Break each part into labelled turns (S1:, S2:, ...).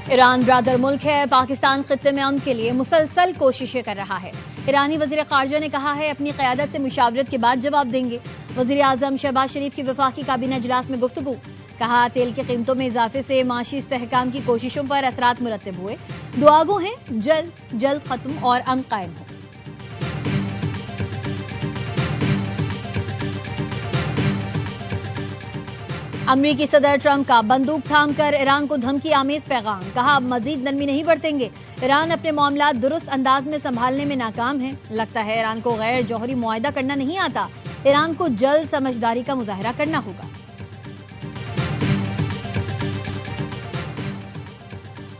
S1: Iran brother मुल्क है, पाकिस्तान खित्ते में अमन के लिए मुसलसल कोशिशें कर रहा है। ईरानी वजीर खारजा ने कहा है अपनी क़यादत से मुशावरत के बाद जवाब देंगे। वजीर आजम शहबाज शरीफ की वफाकी काबीना इजलास में गुफ्तगू। कहा तेल की कीमतों में इजाफे से माशी इस्तेहकाम की कोशिशों पर असरात मुरतब हुए। दुआगो हैं जल्द जल्द खत्म और अमन कायम हो। अमरीकी सदर ट्रंप का बंदूक थामकर ईरान को धमकी आमेज पैगाम। कहा अब मजीद नरमी नहीं बरतेंगे। ईरान अपने मामला दुरुस्त अंदाज में संभालने में नाकाम है। लगता है ईरान को गैर जौहरी मुआहदा करना नहीं आता। ईरान को जल्द समझदारी का मुजाहरा करना होगा।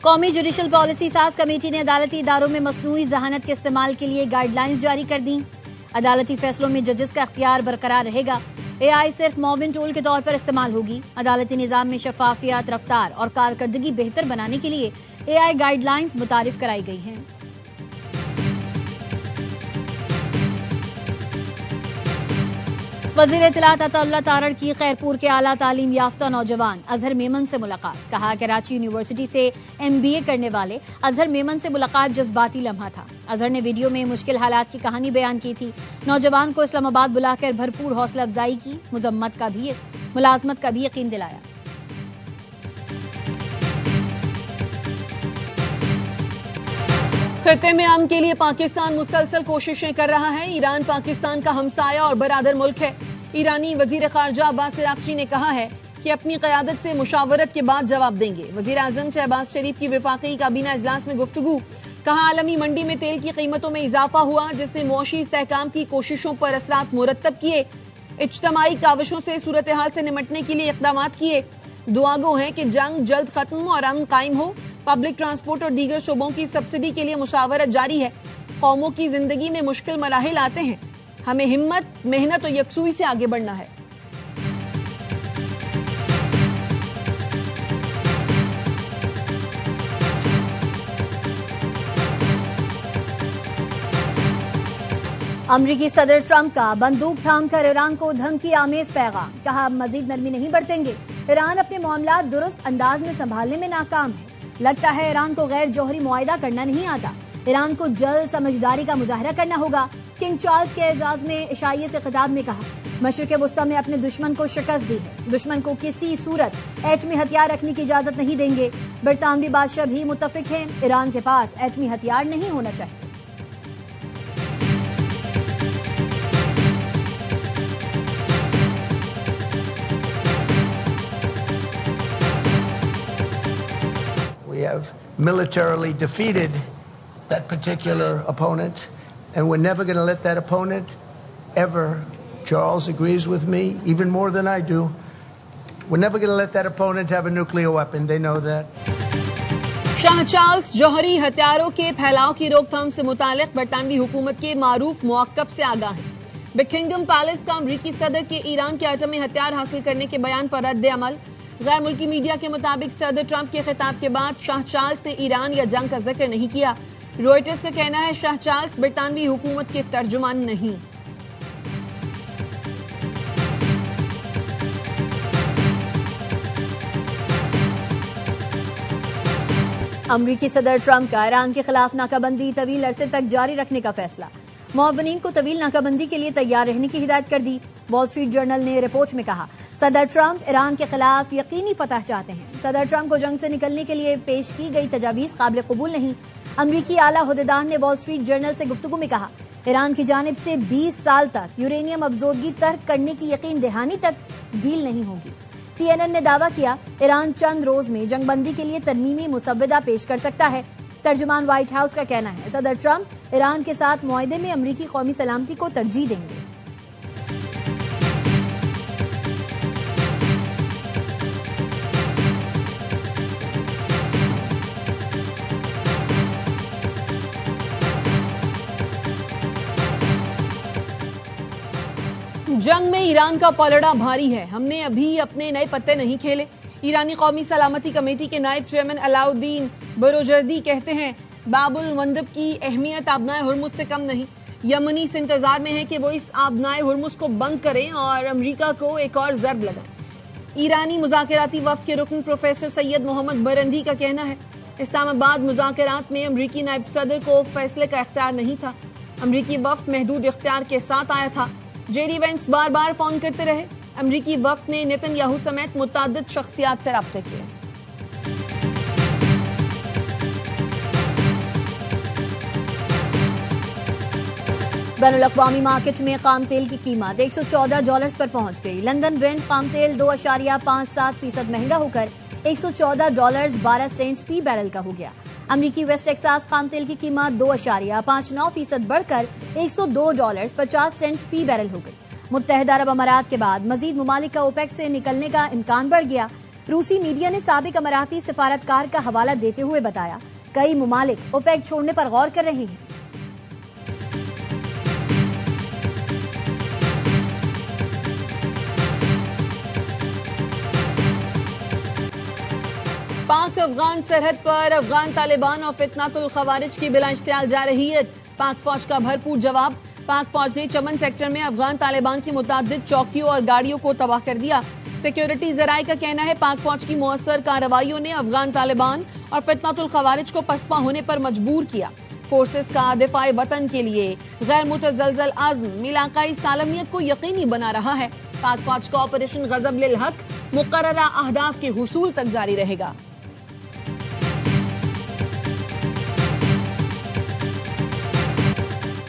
S1: कौमी जुडिशल पॉलिसी साज कमेटी ने अदालती इदारों में मसनूई जहानत के इस्तेमाल के लिए गाइडलाइंस जारी कर दी। अदालती फैसलों में जजेस का इख्तियार बरकरार रहेगा। AI सिर्फ मॉविन टूल के तौर पर इस्तेमाल होगी। अदालती निजाम में शफाफियत, रफ्तार और कारकर्दगी बेहतर बनाने के लिए AI गाइडलाइंस मुतारिफ कराई गई हैं। वजीर इत्तलात अताउल्लाह तारड़ की खैरपुर के आला तालीम याफ्ता नौजवान अजहर मेमन से मुलाकात। कहा कराची यूनिवर्सिटी से MBA करने वाले अजहर मेमन से मुलाकात जज्बाती लम्हा था। अजहर ने वीडियो में मुश्किल हालात की कहानी बयान की थी। नौजवान को इस्लामाबाद बुलाकर भरपूर हौसला अफजाई की, मुलाजमत का भी यकीन दिलाया।
S2: खित्ते में अमन के लिए पाकिस्तान मुसलसल कोशिशें कर रहा है। ईरान पाकिस्तान का हमसाया और बरादर मुल्क है। ईरानी वजीर खारजा अब्बास अरागची ने कहा है कि अपनी क़यादत से मुशावरत के बाद जवाब देंगे। वजीर आजम शहबाज शरीफ की वफाकी काबीना इजलास में गुफ्तगू। कहा आलमी मंडी में तेल की कीमतों में इजाफा हुआ जिसने मुआशी इस्तेहकाम की कोशिशों पर असरात मुरतब किए। इज्तमाई काविशों से सूरत हाल से निमटने के लिए इक़दाम किए। दुआगो हैं कि जंग जल्द खत्म और अमन कायम हो। पब्लिक ट्रांसपोर्ट और दीगर शोबों की सब्सिडी के लिए मुशावरत जारी है। कौमों की जिंदगी में मुश्किल मराहिल आते हैं। हमें हिम्मत, मेहनत और यकसुई से आगे बढ़ना है।
S1: अमरीकी सदर ट्रंप का बंदूक थामकर ईरान को धमकी आमेज पैगाम। कहा अब मजीद नरमी नहीं बरतेंगे। ईरान अपने मामला दुरुस्त अंदाज में संभालने में नाकाम है। लगता है ईरान को गैर जौहरी मुआहदा करना नहीं आता। ईरान को जल्द समझदारी का मुजाहरा करना होगा। किंग चार्ल्स के एजाज में इशाइये से खिताब में कहा मशरिक़ वुस्ता में अपने दुश्मन को शिकस्त दी है। दुश्मन को किसी सूरत एटमी हथियार रखने की इजाजत नहीं देंगे। बरतानवी बादशाह भी मुत्तफिक हैं। ईरान के पास एटमी हथियार नहीं होना चाहिए।
S3: We have militarily defeated that particular opponent, and we're never going to let that opponent ever, Charles agrees with me, even more than I do, we're never going to let that opponent have a nuclear weapon. They know that.
S2: Shah Charles Johari हथियारों के फैलाव की रोकथाम से मुतालिक बरतानवी हुकूमत के मारूफ मौक़िफ़ से आगाह हैं। बकिंगम पैलेस का अमरीकी सदर के ईरान के एटमी हथियार हासिल करने के बयान पर रद्द अमल। गैर मुल्की मीडिया के मुताबिक सदर ट्रंप के खिताब के बाद शाह चार्ल्स ने ईरान या जंग का जिक्र नहीं किया। रॉयटर्स का कहना है शाह चार्ल्स बरतानवी हुकूमत के तर्जुमान नहीं।
S1: अमरीकी सदर ट्रंप का ईरान के खिलाफ नाकाबंदी तवील अरसे तक जारी रखने का फैसला। मुआवनीन को तवील नाकाबंदी के लिए तैयार रहने की हिदायत कर दी। वॉल स्ट्रीट जर्नल ने रिपोर्ट में कहा सदर ट्रंप ईरान के खिलाफ यकीनी फतह चाहते हैं। सदर ट्रंप को जंग से निकलने के लिए पेश की गई तजावीज काबिल कबूल नहीं। अमरीकी आला हुदेदार ने वॉल स्ट्रीट जर्नल से गुफ्तगू में कहा ईरान की जानिब से 20 साल तक यूरेनियम अफजोदगी तर्क करने की यकीन दहानी तक डील नहीं होगी। CNN ने दावा किया ईरान चंद रोज में जंगबंदी के लिए तरमीमी मुसव्वदा पेश कर सकता है। तर्जुमान व्हाइट हाउस का कहना है सदर ट्रंप ईरान के साथ मुआहदे में अमरीकी कौमी सलामती को तरजीह देंगे।
S2: जंग में ईरान का पलड़ा भारी है। हमने अभी अपने नए पत्ते नहीं खेले। ईरानी कौमी सलामती कमेटी के नायब चेयरमैन अलाउद्दीन बरोजर्दी कहते हैं बाबुल मंदब की अहमियत आबनाए हुर्मुज से कम नहीं। यमनी इस इंतजार में है कि वो इस आबनाए हुर्मुज को बंद करें और अमरीका को एक और जर्ब लगाएं। ईरानी मुज़ाकराती वफ्द के रुकन प्रोफेसर सैयद मोहम्मद बरंदी का कहना है इस्लामाबाद मुज़ाकरात में अमरीकी नायब सदर को फैसले का इख्तियार नहीं था। अमरीकी वफ्द महदूद इख्तियार के साथ आया था। जेडी वेंस बार बार फोन करते रहे। अमरीकी वफ्द ने नेतन्याहू समेत मुतअद्दिद शख्सियात से राब्ते किए।
S1: बैनुल-अक़वामी मार्केट में खाम तेल की कीमत $114 पर पहुंच गई। लंदन ब्रेंट खाम तेल 2.57% महंगा होकर $114.12 फी बैरल का हो गया। अमरीकी वेस्ट टेक्सास खाम तेल की कीमत 2.59% बढ़कर $102.50 फी बैरल हो गई। मुत्तहिदा अरब अमारात के बाद मजीद मुमालिक का ओपेक से निकलने का इम्कान बढ़ गया। रूसी मीडिया ने साबिक अमाराती सिफारतकार का हवाला देते हुए बताया, कई मुमालिक ओपेक छोड़ने पर गौर कर रहे हैं।
S2: पाक अफगान सरहद पर अफगान तालिबान और फितनातुल खवारिज की बिला इश्तियाल जारहियत। पाक फौज का भरपूर जवाब। पाक फौज ने चमन सेक्टर में अफगान तालिबान की मुतअद्दिद चौकियों और गाड़ियों को तबाह कर दिया। सिक्योरिटी जराये का कहना है, पाक फौज की मुअस्सर कार्रवाइयों ने अफगान तालिबान और फितनातुल खवारिज को पसपा होने पर मजबूर किया। फोर्सेस का दिफाए वतन के लिए गैर मुतज़लज़ल आज़्म इलाकाई सालमियत को यकीनी बना रहा है। पाक फौज का ऑपरेशन गज़ब लिल हक मुकर्ररा अहदाफ के हुसूल तक जारी रहेगा।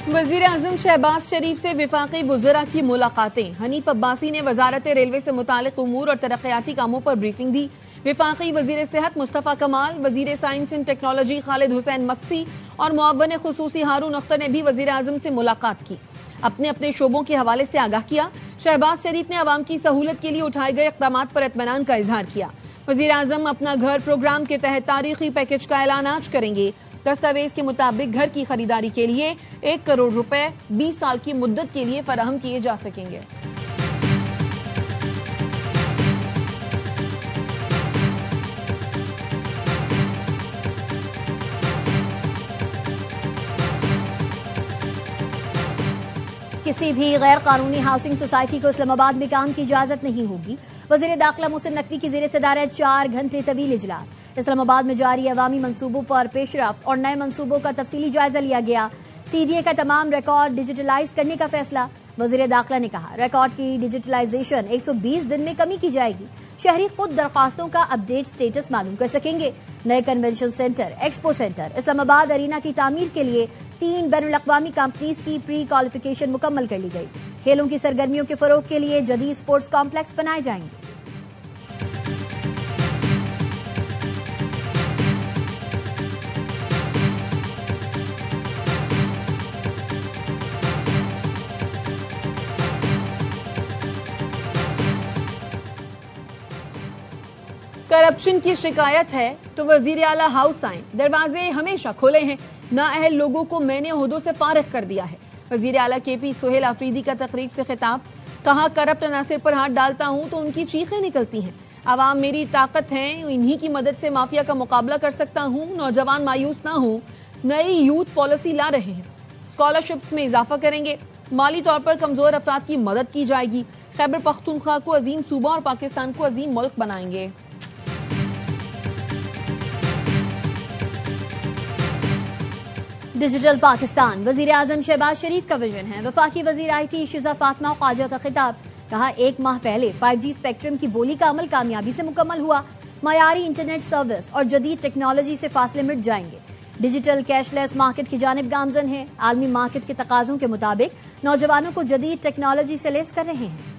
S2: वज़ीर आज़म शहबाज शरीफ से विफाकी वज़रा की मुलाकातें। हनीफ अब्बासी ने वजारत रेलवे से मुतालिक उमूर और तरक्याती कामों पर ब्रीफिंग दी। विफाकी वज़ीर सेहत मुस्तफ़ा कमाल, वज़ीर science and technology Khalid Hussain Maksi और मुअव्वन खुसूसी हारून अख्तर ने भी वज़ीर आज़म से मुलाकात की। अपने अपने शोबों के हवाले से आगाह किया। शहबाज शरीफ ने अवाम की सहूलत के लिए उठाए गए इक़दामात पर इत्मीनान का इजहार किया। वज़ीर आज़म अपना घर प्रोग्राम के तहत तारीखी पैकेज का ऐलान आज करेंगे। दस्तावेज के मुताबिक घर की खरीदारी के लिए 1 करोड़ रुपए 20 साल की मुद्दत के लिए फराहम किए जा सकेंगे।
S1: किसी भी गैर कानूनी हाउसिंग सोसाइटी को इस्लामाबाद में काम की इजाजत नहीं होगी। वज़ीर दाखिला मोहसिन नकवी की ज़ेर सदारत 4 घंटे तवील इजलास। इस्लामाबाद में जारी अवामी मंसूबों पर पेशरफ्त और नए मंसूबों का तफसीली जायजा लिया गया। CDA का तमाम रिकॉर्ड डिजिटलाइज करने का फैसला। वज़ीर दाखिला ने कहा, रिकॉर्ड की डिजिटलाइजेशन 120 दिन में कमी की जाएगी। शहरी खुद दरख्वास्तों का अपडेट स्टेटस मालूम कर सकेंगे। नए convention centre, expo centre, Islamabad arena की तामीर के लिए 3 बैनुल-अक़वामी कंपनीज की प्री क्वालिफिकेशन मुकम्मल कर ली गई। खेलों की सरगर्मियों के फरोग के लिए जदीद स्पोर्ट्स कॉम्प्लेक्स बनाए जाएंगे।
S2: करप्शन की शिकायत है तो वजीर आला हाउस आए। दरवाजे हमेशा खुले हैं। नाअहल लोगों को मैंने ओहदों से फारिग कर दिया है। वजीर आला KP सोहेल आफरीदी का तकरीब से खिताब। कहा, करप्ट अनासिर पर हाथ डालता हूं तो उनकी चीखें निकलती हैं। आवाम मेरी ताकत है, इन्हीं की मदद से माफिया का मुकाबला कर सकता हूं। नौजवान मायूस ना हो। नई यूथ पॉलिसी ला रहे हैं। स्कॉलरशिप्स में इजाफा करेंगे। माली तौर पर कमजोर अफराद की मदद की जाएगी। खैबर पख्तूनख्वा को अजीम सूबा और पाकिस्तान को अजीम मुल्क बनाएंगे।
S1: डिजिटल पाकिस्तान वज़ीर आज़म शहबाज शरीफ का विजन है। वफाकी वज़ीर IT शिज़ा फातिमा ख्वाजा का खिताब। कहा, 1 माह पहले 5G स्पेक्ट्रम की बोली का अमल कामयाबी से मुकम्मल हुआ। मयारी इंटरनेट सर्विस और जदीद टेक्नोलॉजी से फासले मिट जाएंगे। डिजिटल कैशलेस मार्केट की जानिब गामजन है। आलमी मार्केट के तकाज़ों के मुताबिक नौजवानों को जदीद टेक्नोलॉजी से लेस कर रहे हैं।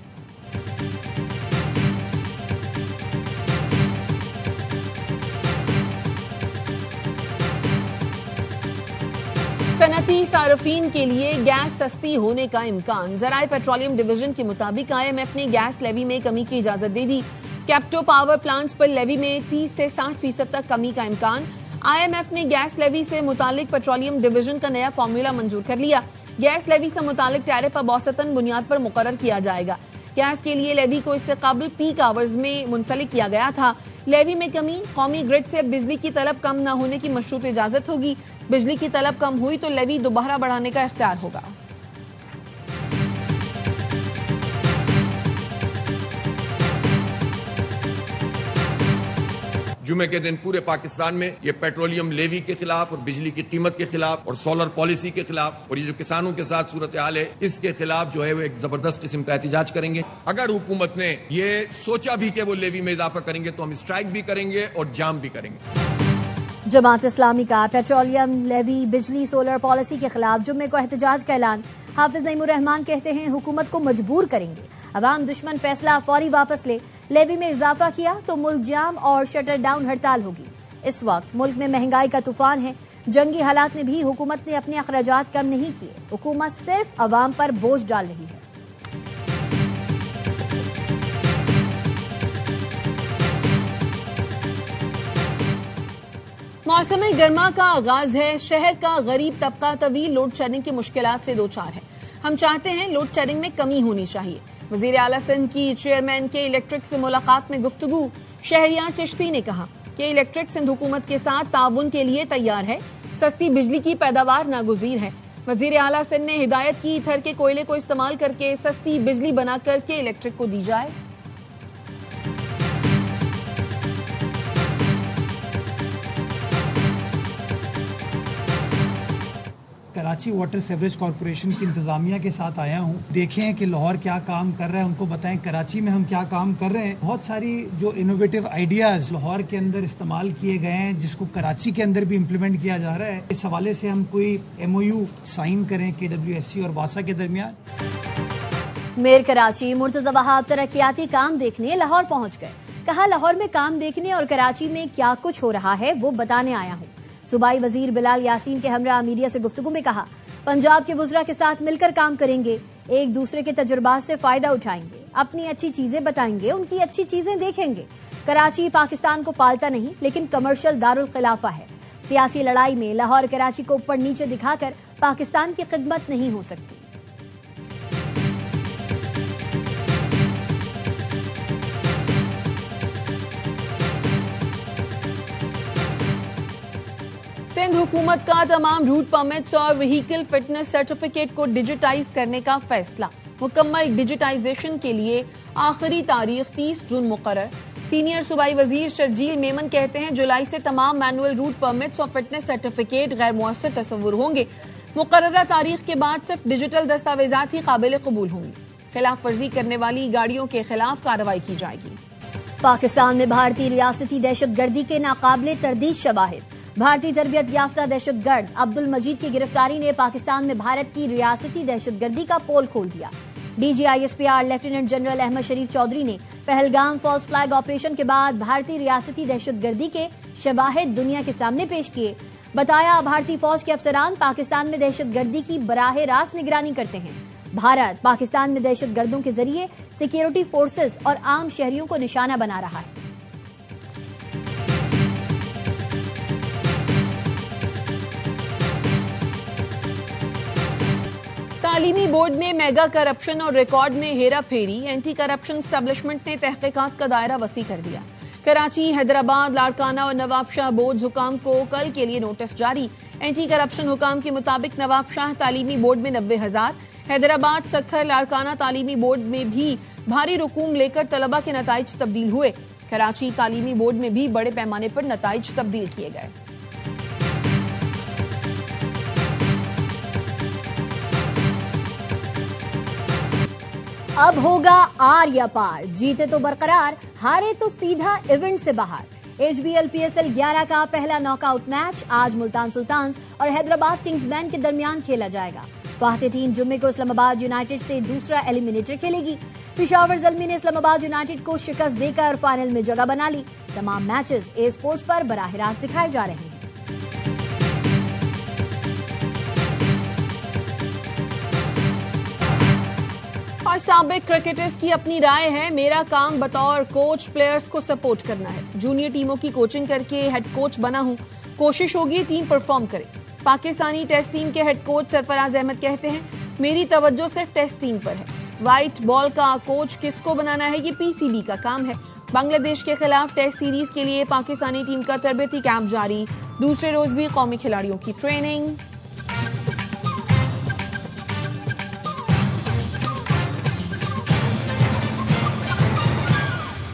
S2: सनती सार्फिन के लिए गैस सस्ती होने का इम्कान। ज़राए पेट्रोलियम डिवीजन के मुताबिक IMF ने गैस लेवी में कमी की इजाजत दे दी। कैप्टो पावर प्लांट्स पर लेवी में 30 से 60% तक कमी का इम्कान। IMF ने गैस लेवी से मुतालिक पेट्रोलियम डिवीजन का नया फार्मूला मंजूर कर लिया। गैस लेवी से मुतालिक टैरिफ अब औसतन बुनियाद पर मुकर्रर किया जाएगा। गैस के लिए लेवी को इससे काबिल पीक आवर्स में मुंसलिक किया गया था। लेवी में कमी, कौमी ग्रिड से बिजली की तलब कम न होने की मशरूत इजाजत होगी। बिजली की तलब कम हुई तो लेवी दोबारा बढ़ाने का इख्तियार होगा।
S4: जुमे के दिन पूरे पाकिस्तान में ये पेट्रोलियम लेवी के खिलाफ और बिजली की कीमत के खिलाफ और सोलर पॉलिसी के खिलाफ और ये जो किसानों के साथ सूरत हाल है इसके खिलाफ जो है वो एक जबरदस्त किस्म का एहतजाज करेंगे। अगर हुकूमत ने ये सोचा भी कि वो लेवी में इजाफा करेंगे तो हम स्ट्राइक भी करेंगे और जाम भी करेंगे।
S1: जमात इस्लामी का पेट्रोलियम लेवी बिजली सोलर पॉलिसी के खिलाफ जुम्मे को एहतजाज का ऐलान। हाफिज नईमुर रहमान कहते हैं हुकूमत को मजबूर करेंगे, अवाम दुश्मन फैसला फौरी वापस ले, लेवी में इजाफा किया तो मुल्क जाम और शटर डाउन हड़ताल होगी। इस वक्त मुल्क में महंगाई का तूफान है, जंगी हालात में भी हुकूमत ने अपने अखराजात कम नहीं किए, हुकूमत सिर्फ अवाम पर बोझ डाल रही है।
S2: मौसम गर्मा का आगाज है। शहर का गरीब तबका तवील लोड शेडिंग की मुश्किलात से दो चार है। हम चाहते हैं लोड शेडिंग में कमी होनी चाहिए। वजीर आला सिंध की चेयरमैन के इलेक्ट्रिक से मुलाकात में गुफ्तगू। शहरियार चिश्ती ने कहा कि इलेक्ट्रिक सिंध हुकूमत के साथ ताउन के लिए तैयार है, सस्ती बिजली की पैदावार नागुज़ीर है। वजीर आला सिंध ने हिदायत की ईथर के कोयले को इस्तेमाल करके सस्ती बिजली बना करके इलेक्ट्रिक को दी जाए।
S5: कराची वाटर सीवरेज कॉरपोरेशन की इंतजामिया के साथ आया हूँ। देखें कि लाहौर क्या काम कर रहा है, उनको बताएं कराची में हम क्या काम कर रहे हैं। बहुत सारी जो इनोवेटिव आइडियाज लाहौर के अंदर इस्तेमाल किए गए हैं जिसको कराची के अंदर भी इम्प्लीमेंट किया जा रहा है। इस हवाले से हम कोई MOU साइन करें KWSC और वासा के दरमियान।
S1: मेयर कराची मुर्तजा वहाब तरक्याती काम देखने लाहौर पहुंच गए। कहा लाहौर में काम देखने और कराची में क्या कुछ हो रहा है वो बताने आया हूँ। सूबाई वजीर बिलाल यासीन के हमरा मीडिया से गुफ्तगू में कहा पंजाब के वुज़रा के साथ मिलकर काम करेंगे, एक दूसरे के तजुर्बात से फायदा उठाएंगे, अपनी अच्छी चीजें बताएंगे, उनकी अच्छी चीजें देखेंगे। कराची पाकिस्तान को पालता नहीं लेकिन कमर्शियल दारुल खिलाफा है। सियासी लड़ाई में लाहौर कराची को ऊपर नीचे दिखाकर पाकिस्तान की खिदमत नहीं हो सकती।
S2: सिंध हुकूमत का तमाम रूट परमिट्स और व्हीकल फिटनेस सर्टिफिकेट को डिजिटाइज करने का फैसला। मुकम्मल डिजिटाइजेशन के लिए आखिरी तारीख 30 जून मुकर्रर। सीनियर सूबाई वजीर शर्जील मेमन कहते हैं जुलाई से तमाम मैनुअल रूट परमिट्स और फिटनेस सर्टिफिकेट गैर मुअस्सर तस्वुर होंगे। मुकर्ररा तारीख के बाद सिर्फ डिजिटल दस्तावेजात ही काबिल कबूल होंगे। खिलाफ वर्जी करने वाली गाड़ियों के खिलाफ कार्रवाई की जाएगी।
S1: पाकिस्तान में भारतीय रियासती दहशतगर्दी के नाकाबिले तरदीद शवाहिद। भारतीय तरबियत याफ्ता दहशतगर्द अब्दुल मजीद की गिरफ्तारी ने पाकिस्तान में भारत की रियासती दहशतगर्दी का पोल खोल दिया। DGISPR लेफ्टिनेंट जनरल अहमद शरीफ चौधरी ने पहलगाम फॉल्स फ्लैग ऑपरेशन के बाद भारतीय रियासती दहशतगर्दी के शवाहिद दुनिया के सामने पेश किए। बताया भारतीय फौज के अफसरान पाकिस्तान में दहशतगर्दी की बराह रास्त निगरानी करते हैं। भारत पाकिस्तान में दहशतगर्दों के जरिए सिक्योरिटी फोर्सेस और आम शहरियों को निशाना बना रहा है।
S2: तालीमी बोर्ड में मेगा करप्शन और रिकॉर्ड में हेरा फेरी। एंटी करप्शन एस्टेब्लिशमेंट ने तहकीकात का दायरा वसी कर दिया। कराची, हैदराबाद, लाड़काना और नवाबशाह बोर्ड हुकाम को कल के लिए नोटिस जारी। एंटी करप्शन हुकाम के मुताबिक नवाबशाह तालीमी बोर्ड में 90,000, हैदराबाद, सखर, लाड़काना तालीमी बोर्ड में भी भारी रकूम लेकर तलबा के नताइज तब्दील हुए। कराची तालीमी बोर्ड में भी बड़े पैमाने पर नताइज तब्दील किए गए।
S1: अब होगा आर या पार, जीते तो बरकरार, हारे तो सीधा इवेंट से बाहर। HBL PSL 11 का पहला नॉकआउट मैच आज मुल्तान सुल्तान्स और हैदराबाद किंग्समैन के दरमियान खेला जाएगा। फातेह टीम जुम्मे को इस्लामाबाद यूनाइटेड से दूसरा एलिमिनेटर खेलेगी। पेशावर ज़ल्मी ने इस्लामाबाद यूनाइटेड को शिकस्त देकर फाइनल में जगह बना ली। तमाम मैचेस ए स्पोर्ट्स पर बराह रास्त दिखाए जा रहे हैं।
S2: और साबिक क्रिकेटर्स की अपनी राय है। मेरा काम बतौर कोच प्लेयर्स को सपोर्ट करना है। जूनियर टीमों की कोचिंग करके हेड कोच बना हूं, कोशिश होगी टीम परफॉर्म करे। पाकिस्तानी टेस्ट टीम के हेड कोच सरफराज अहमद कहते हैं मेरी तवज्जो सिर्फ टेस्ट टीम पर है। व्हाइट बॉल का कोच किसको बनाना है ये PCB का काम है। बांग्लादेश के खिलाफ टेस्ट सीरीज के लिए पाकिस्तानी टीम का तरबियती कैंप जारी। दूसरे रोज भी कौमी खिलाड़ियों की ट्रेनिंग।